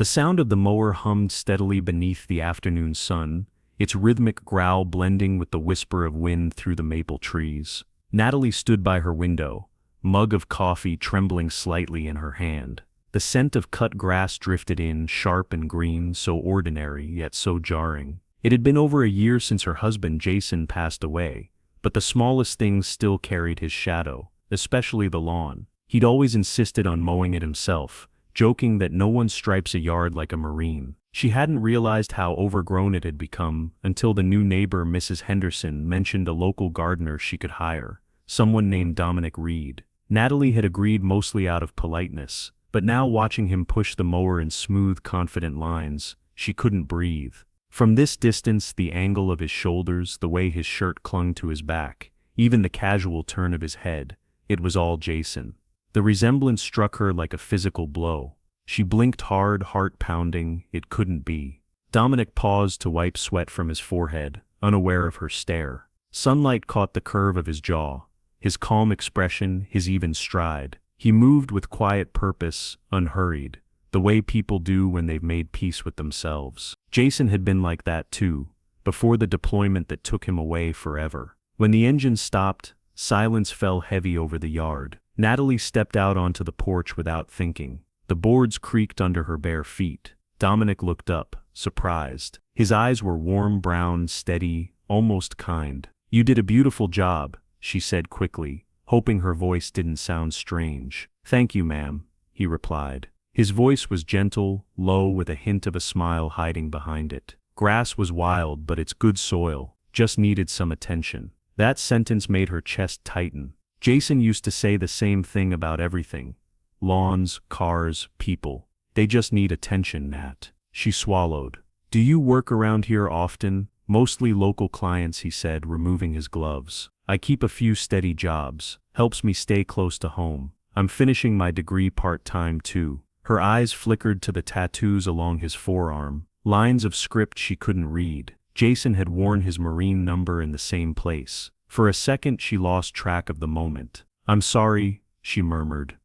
The sound of the mower hummed steadily beneath the afternoon sun, its rhythmic growl blending with the whisper of wind through the maple trees. Natalie stood by her window, mug of coffee trembling slightly in her hand. The scent of cut grass drifted in, sharp and green, so ordinary yet so jarring. It had been over a year since her husband Jason passed away, but the smallest things still carried his shadow, especially the lawn. He'd always insisted on mowing it himself, joking that no one stripes a yard like a Marine. She hadn't realized how overgrown it had become until the new neighbor, Mrs. Henderson, mentioned a local gardener she could hire, someone named Dominic Reed. Natalie had agreed mostly out of politeness, but now watching him push the mower in smooth, confident lines, she couldn't breathe. From this distance, the angle of his shoulders, the way his shirt clung to his back, even the casual turn of his head, it was all Jason. The resemblance struck her like a physical blow. She blinked hard, heart pounding. It couldn't be. Dominic paused to wipe sweat from his forehead, unaware of her stare. Sunlight caught the curve of his jaw, his calm expression, his even stride. He moved with quiet purpose, unhurried, the way people do when they've made peace with themselves. Jason had been like that too, before the deployment that took him away forever. When the engine stopped, silence fell heavy over the yard. Natalie stepped out onto the porch without thinking. The boards creaked under her bare feet. Dominic looked up, surprised. His eyes were warm brown, steady, almost kind. "You did a beautiful job," she said quickly, hoping her voice didn't sound strange. "Thank you, ma'am," he replied. His voice was gentle, low, with a hint of a smile hiding behind it. Grass was wild, but it's good soil, just needed some attention. That sentence made her chest tighten. Jason used to say the same thing about everything. Lawns, cars, people. They just need attention, Nat. She swallowed. "Do you work around here often?" "Mostly local clients," he said, removing his gloves. "I keep a few steady jobs. Helps me stay close to home. I'm finishing my degree part-time too." Her eyes flickered to the tattoos along his forearm, lines of script she couldn't read. Jason had worn his Marine number in the same place. For a second she lost track of the moment. "I'm sorry," she murmured.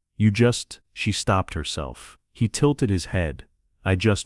She stopped herself. He tilted his head.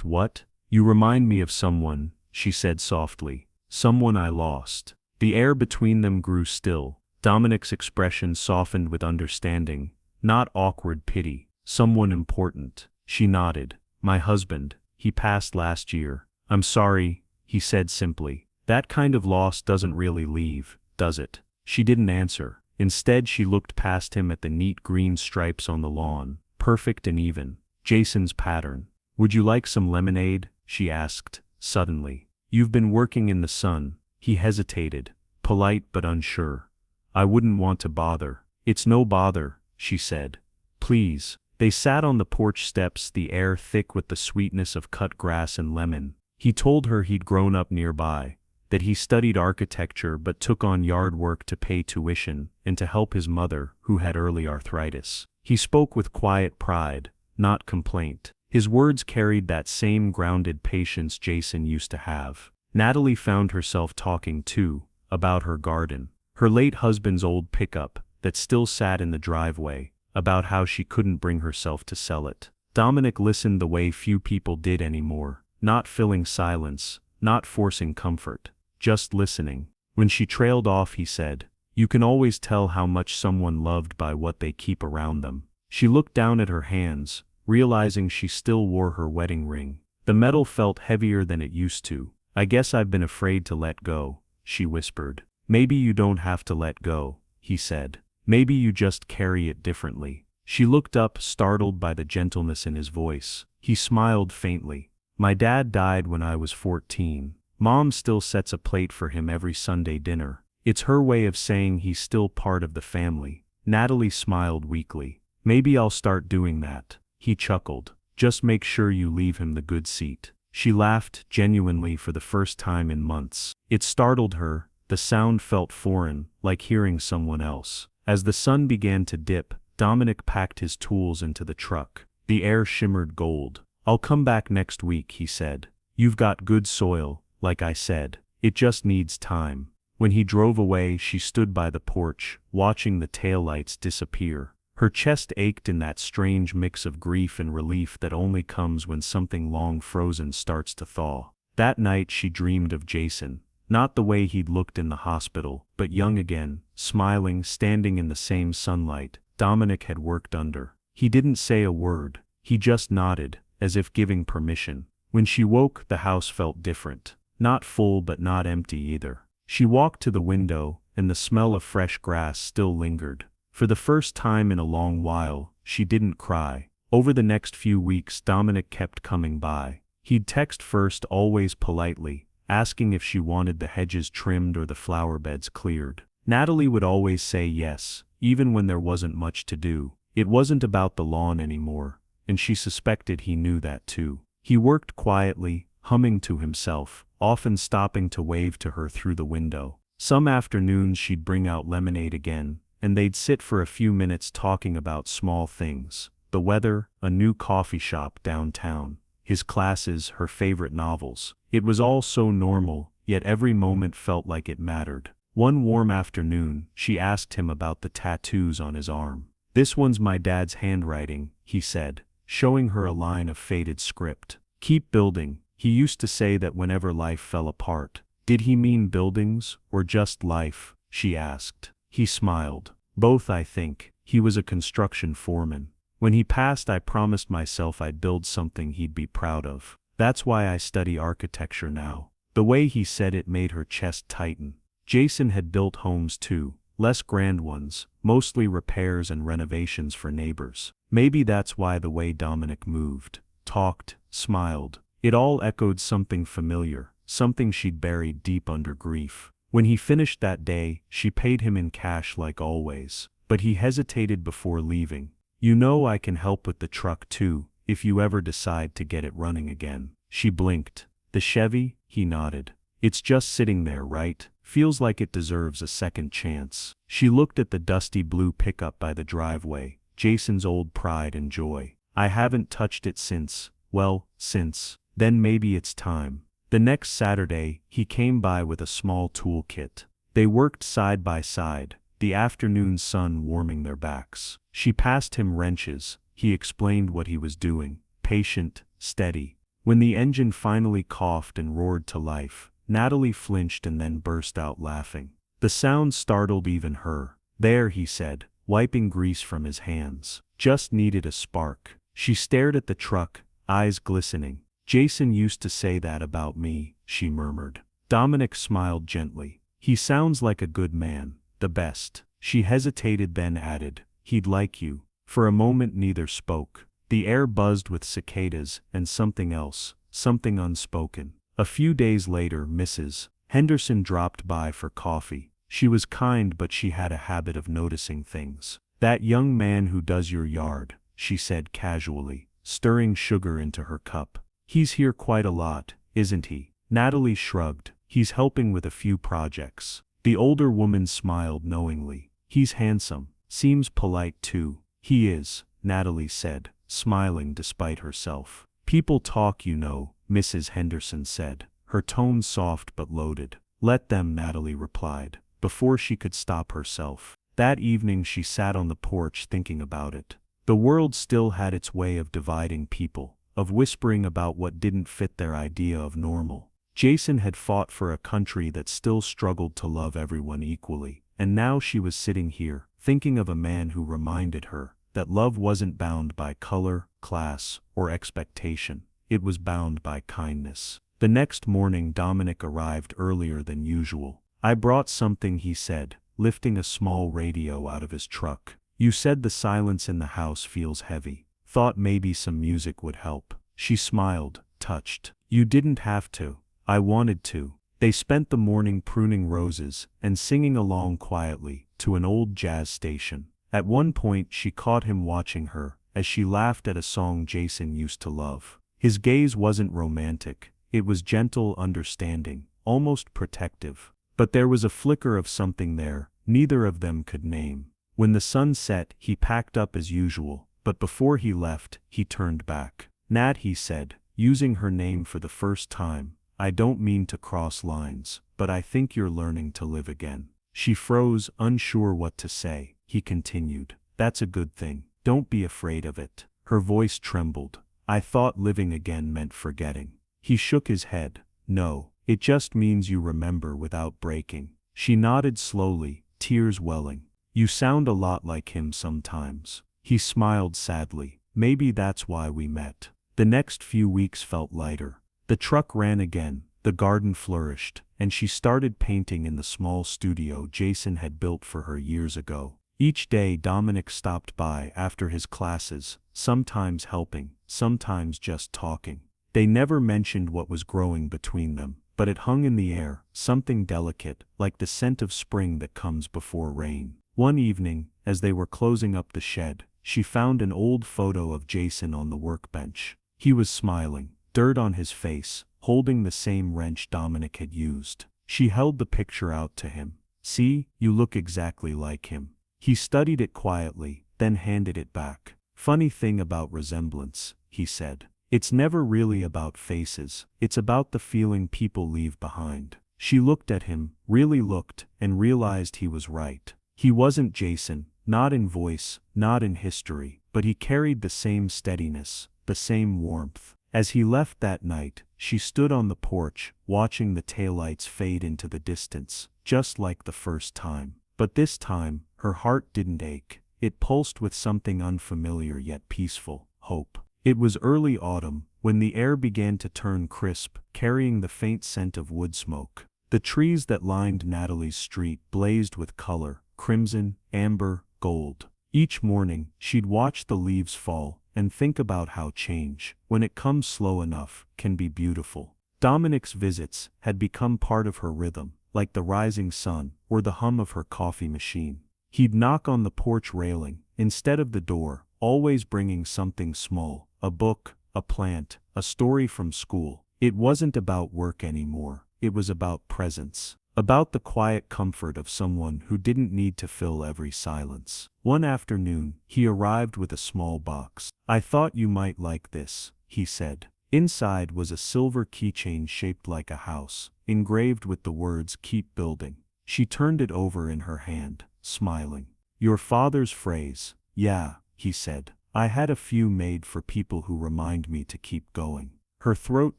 What? "You remind me of someone," she said softly. "Someone I lost." The air between them grew still. Dominic's expression softened with understanding, not awkward pity. "Someone important." She nodded. "My husband. He passed last year." "I'm sorry," he said simply. "That kind of loss doesn't really leave, does it?" She didn't answer. Instead she looked past him at the neat green stripes on the lawn, perfect and even. Jason's pattern. "Would you like some lemonade?" she asked, suddenly. "You've been working in the sun." He hesitated, polite but unsure. "I wouldn't want to bother." "It's no bother," she said. "Please." They sat on the porch steps, the air thick with the sweetness of cut grass and lemon. He told her he'd grown up nearby, that he studied architecture but took on yard work to pay tuition and to help his mother, who had early arthritis. He spoke with quiet pride, not complaint. His words carried that same grounded patience Jason used to have. Natalie found herself talking too, about her garden, her late husband's old pickup that still sat in the driveway, about how she couldn't bring herself to sell it. Dominic listened the way few people did anymore, not filling silence, not forcing comfort, just listening. When she trailed off, he said, "You can always tell how much someone loved by what they keep around them." She looked down at her hands, realizing she still wore her wedding ring. The metal felt heavier than it used to. "I guess I've been afraid to let go," she whispered. "Maybe you don't have to let go," he said. "Maybe you just carry it differently." She looked up, startled by the gentleness in his voice. He smiled faintly. "My dad died when I was 14. Mom still sets a plate for him every Sunday dinner. It's her way of saying he's still part of the family." Natalie smiled weakly. "Maybe I'll start doing that." He chuckled. "Just make sure you leave him the good seat." She laughed, genuinely for the first time in months. It startled her. The sound felt foreign, like hearing someone else. As the sun began to dip, Dominic packed his tools into the truck. The air shimmered gold. "I'll come back next week," he said. "You've got good soil, like I said. It just needs time." When he drove away, she stood by the porch, watching the taillights disappear. Her chest ached in that strange mix of grief and relief that only comes when something long frozen starts to thaw. That night she dreamed of Jason, not the way he'd looked in the hospital, but young again, smiling, standing in the same sunlight Dominic had worked under. He didn't say a word, he just nodded, as if giving permission. When she woke, the house felt different. Not full but not empty either. She walked to the window, and the smell of fresh grass still lingered. For the first time in a long while, she didn't cry. Over the next few weeks Dominic kept coming by. He'd text first, always politely, asking if she wanted the hedges trimmed or the flower beds cleared. Natalie would always say yes, even when there wasn't much to do. It wasn't about the lawn anymore, and she suspected he knew that too. He worked quietly, humming to himself, often stopping to wave to her through the window. Some afternoons she'd bring out lemonade again, and they'd sit for a few minutes talking about small things. The weather, a new coffee shop downtown, his classes, her favorite novels. It was all so normal, yet every moment felt like it mattered. One warm afternoon, she asked him about the tattoos on his arm. "This one's my dad's handwriting," he said, showing her a line of faded script. "Keep building." He used to say that whenever life fell apart. Did he mean buildings, or just life? She asked. He smiled. "Both, I think." He was a construction foreman. "When he passed, I promised myself I'd build something he'd be proud of. That's why I study architecture now." The way he said it made her chest tighten. Jason had built homes too, less grand ones, mostly repairs and renovations for neighbors. Maybe that's why the way Dominic moved, talked, smiled, it all echoed something familiar, something she'd buried deep under grief. When he finished that day, she paid him in cash like always, but he hesitated before leaving. "You know I can help with the truck too, if you ever decide to get it running again." She blinked. "The Chevy?" He nodded. "It's just sitting there, right? Feels like it deserves a second chance." She looked at the dusty blue pickup by the driveway, Jason's old pride and joy. "I haven't touched it since, well, since. Then maybe it's time." The next Saturday, he came by with a small toolkit. They worked side by side, the afternoon sun warming their backs. She passed him wrenches. He explained what he was doing, patient, steady. When the engine finally coughed and roared to life, Natalie flinched and then burst out laughing. The sound startled even her. "There," he said, wiping grease from his hands. "Just needed a spark." She stared at the truck, eyes glistening. "Jason used to say that about me," she murmured. Dominic smiled gently. "He sounds like a good man, the best." She hesitated, then added, "He'd like you." For a moment neither spoke. The air buzzed with cicadas and something else, something unspoken. A few days later, Mrs. Henderson dropped by for coffee. She was kind, but she had a habit of noticing things. "That young man who does your yard," she said casually, stirring sugar into her cup. "He's here quite a lot, isn't he?" Natalie shrugged. "He's helping with a few projects." The older woman smiled knowingly. "He's handsome. Seems polite too." "He is," Natalie said, smiling despite herself. "People talk, you know," Mrs. Henderson said, her tone soft but loaded. "Let them," Natalie replied, before she could stop herself. That evening she sat on the porch thinking about it. The world still had its way of dividing people, of whispering about what didn't fit their idea of normal. Jason had fought for a country that still struggled to love everyone equally, and now she was sitting here, thinking of a man who reminded her that love wasn't bound by color, class, or expectation. It was bound by kindness. The next morning Dominic arrived earlier than usual. "I brought something," he said, lifting a small radio out of his truck. "You said the silence in the house feels heavy. Thought maybe some music would help." She smiled, touched. "You didn't have to. I wanted to." They spent the morning pruning roses and singing along quietly to an old jazz station. At one point she caught him watching her as she laughed at a song Jason used to love. His gaze wasn't romantic, it was gentle, understanding, almost protective. But there was a flicker of something there neither of them could name. When the sun set, he packed up as usual, but before he left, he turned back. "Nat," he said, using her name for the first time, "I don't mean to cross lines, but I think you're learning to live again." She froze, unsure what to say. He continued, That's a good thing. Don't be afraid of it. Her voice trembled. I thought living again meant forgetting. He shook his head. No, it just means you remember without breaking. She nodded slowly, tears welling. You sound a lot like him sometimes. He smiled sadly. Maybe that's why we met. The next few weeks felt lighter. The truck ran again, the garden flourished, and she started painting in the small studio Jason had built for her years ago. Each day Dominic stopped by after his classes, sometimes helping, sometimes just talking. They never mentioned what was growing between them, but it hung in the air, something delicate, like the scent of spring that comes before rain. One evening, as they were closing up the shed, she found an old photo of Jason on the workbench. He was smiling, dirt on his face, holding the same wrench Dominic had used. She held the picture out to him. See, you look exactly like him. He studied it quietly, then handed it back. Funny thing about resemblance, he said. It's never really about faces, it's about the feeling people leave behind. She looked at him, really looked, and realized he was right. He wasn't Jason, not in voice, not in history, but he carried the same steadiness, the same warmth. As he left that night, she stood on the porch, watching the taillights fade into the distance, just like the first time. But this time, her heart didn't ache. It pulsed with something unfamiliar yet peaceful, hope. It was early autumn, when the air began to turn crisp, carrying the faint scent of wood smoke. The trees that lined Natalie's street blazed with color, crimson, amber, gold. Each morning, she'd watch the leaves fall, and think about how change, when it comes slow enough, can be beautiful. Dominic's visits had become part of her rhythm, like the rising sun, or the hum of her coffee machine. He'd knock on the porch railing, instead of the door, always bringing something small, a book, a plant, a story from school. It wasn't about work anymore, it was about presence. About the quiet comfort of someone who didn't need to fill every silence. One afternoon, he arrived with a small box. I thought you might like this, he said. Inside was a silver keychain shaped like a house, engraved with the words "Keep Building." She turned it over in her hand, smiling. Your father's phrase. Yeah, he said. I had a few made for people who remind me to keep going. Her throat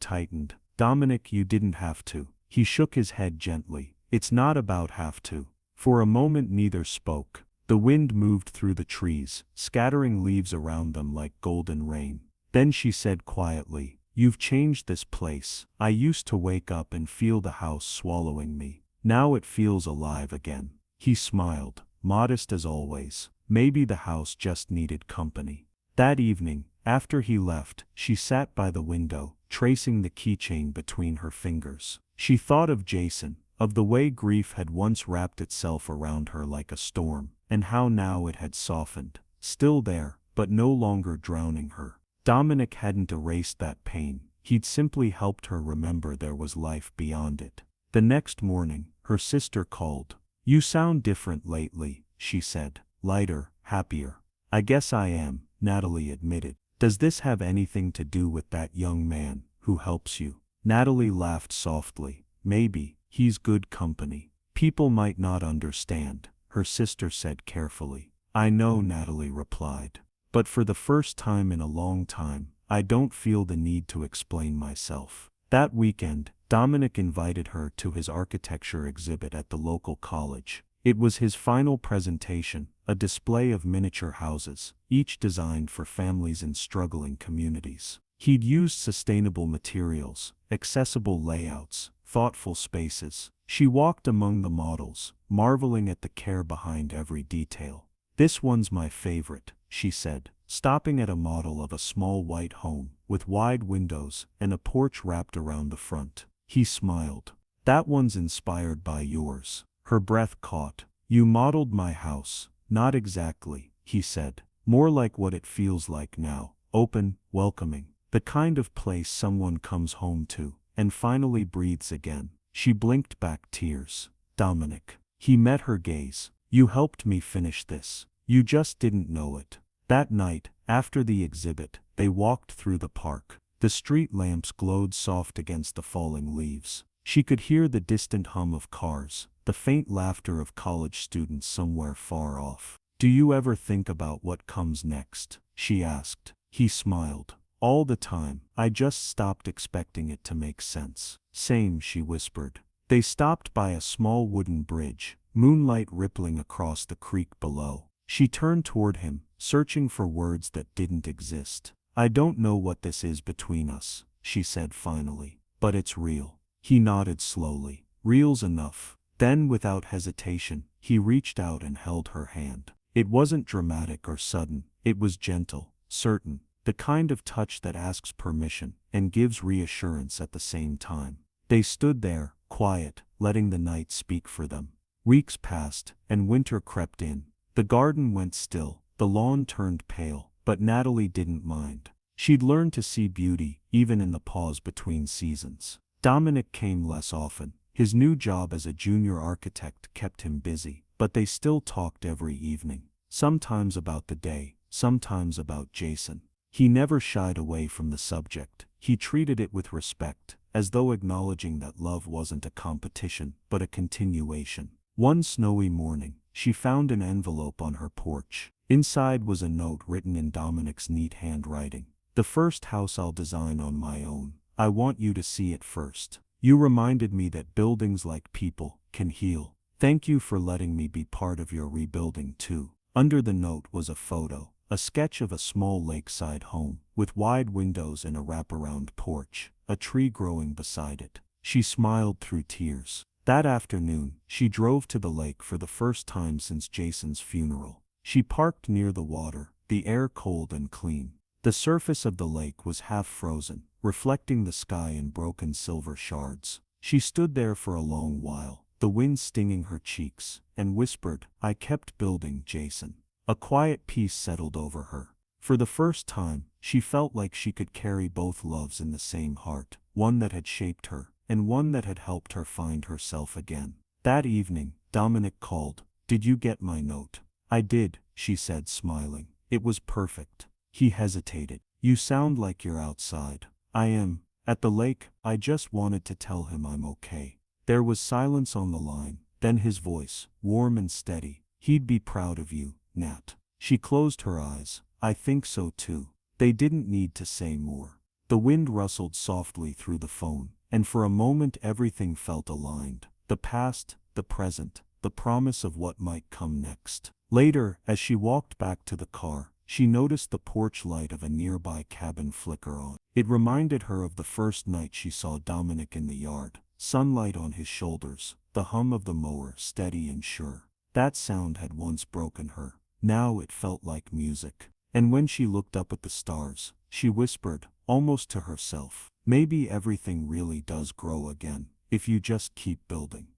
tightened. Dominic, you didn't have to. He shook his head gently. It's not about have to. For a moment neither spoke. The wind moved through the trees, scattering leaves around them like golden rain. Then she said quietly, you've changed this place. I used to wake up and feel the house swallowing me. Now it feels alive again. He smiled, modest as always. Maybe the house just needed company. That evening, after he left, she sat by the window, tracing the keychain between her fingers. She thought of Jason, of the way grief had once wrapped itself around her like a storm, and how now it had softened, still there, but no longer drowning her. Dominic hadn't erased that pain, he'd simply helped her remember there was life beyond it. The next morning, her sister called. You sound different lately, she said, lighter, happier. I guess I am, Natalie admitted. Does this have anything to do with that young man who helps you? Natalie laughed softly. Maybe, he's good company. People might not understand, her sister said carefully. I know, Natalie replied. But for the first time in a long time, I don't feel the need to explain myself. That weekend, Dominic invited her to his architecture exhibit at the local college. It was his final presentation, a display of miniature houses, each designed for families in struggling communities. He'd used sustainable materials, accessible layouts, thoughtful spaces. She walked among the models, marveling at the care behind every detail. This one's my favorite, she said, stopping at a model of a small white home, with wide windows and a porch wrapped around the front. He smiled. That one's inspired by yours. Her breath caught. You modeled my house. Not exactly, he said. More like what it feels like now. Open, welcoming. The kind of place someone comes home to, and finally breathes again. She blinked back tears. Dominic. He met her gaze. You helped me finish this. You just didn't know it. That night, after the exhibit, they walked through the park. The street lamps glowed soft against the falling leaves. She could hear the distant hum of cars, the faint laughter of college students somewhere far off. "Do you ever think about what comes next?" she asked. He smiled. "All the time. I just stopped expecting it to make sense." "Same," she whispered. They stopped by a small wooden bridge, moonlight rippling across the creek below. She turned toward him, searching for words that didn't exist. "I don't know what this is between us," she said finally, "but it's real." He nodded slowly. "Real's enough." Then, without hesitation, he reached out and held her hand. It wasn't dramatic or sudden, it was gentle, certain, the kind of touch that asks permission and gives reassurance at the same time. They stood there, quiet, letting the night speak for them. Weeks passed, and winter crept in. The garden went still, the lawn turned pale, but Natalie didn't mind. She'd learned to see beauty, even in the pause between seasons. Dominic came less often. His new job as a junior architect kept him busy, but they still talked every evening. Sometimes about the day, sometimes about Jason. He never shied away from the subject. He treated it with respect, as though acknowledging that love wasn't a competition, but a continuation. One snowy morning, she found an envelope on her porch. Inside was a note written in Dominic's neat handwriting. "The first house I'll design on my own. I want you to see it first. You reminded me that buildings, like people, can heal. Thank you for letting me be part of your rebuilding too." Under the note was a photo, a sketch of a small lakeside home, with wide windows and a wraparound porch, a tree growing beside it. She smiled through tears. That afternoon, she drove to the lake for the first time since Jason's funeral. She parked near the water, the air cold and clean. The surface of the lake was half frozen, reflecting the sky in broken silver shards. She stood there for a long while, the wind stinging her cheeks, and whispered, "I kept building, Jason." A quiet peace settled over her. For the first time, she felt like she could carry both loves in the same heart, one that had shaped her, and one that had helped her find herself again. That evening, Dominic called. "Did you get my note?" "I did," she said, smiling. "It was perfect." He hesitated. "You sound like you're outside." "I am. At the lake." "I just wanted to tell him I'm okay." There was silence on the line, then his voice, warm and steady. "He'd be proud of you, Nat." She closed her eyes. "I think so too." They didn't need to say more. The wind rustled softly through the phone, and for a moment everything felt aligned. The past, the present, the promise of what might come next. Later, as she walked back to the car, she noticed the porch light of a nearby cabin flicker on. It reminded her of the first night she saw Dominic in the yard. Sunlight on his shoulders, the hum of the mower steady and sure. That sound had once broken her. Now it felt like music. And when she looked up at the stars, she whispered, almost to herself, "Maybe everything really does grow again, if you just keep building."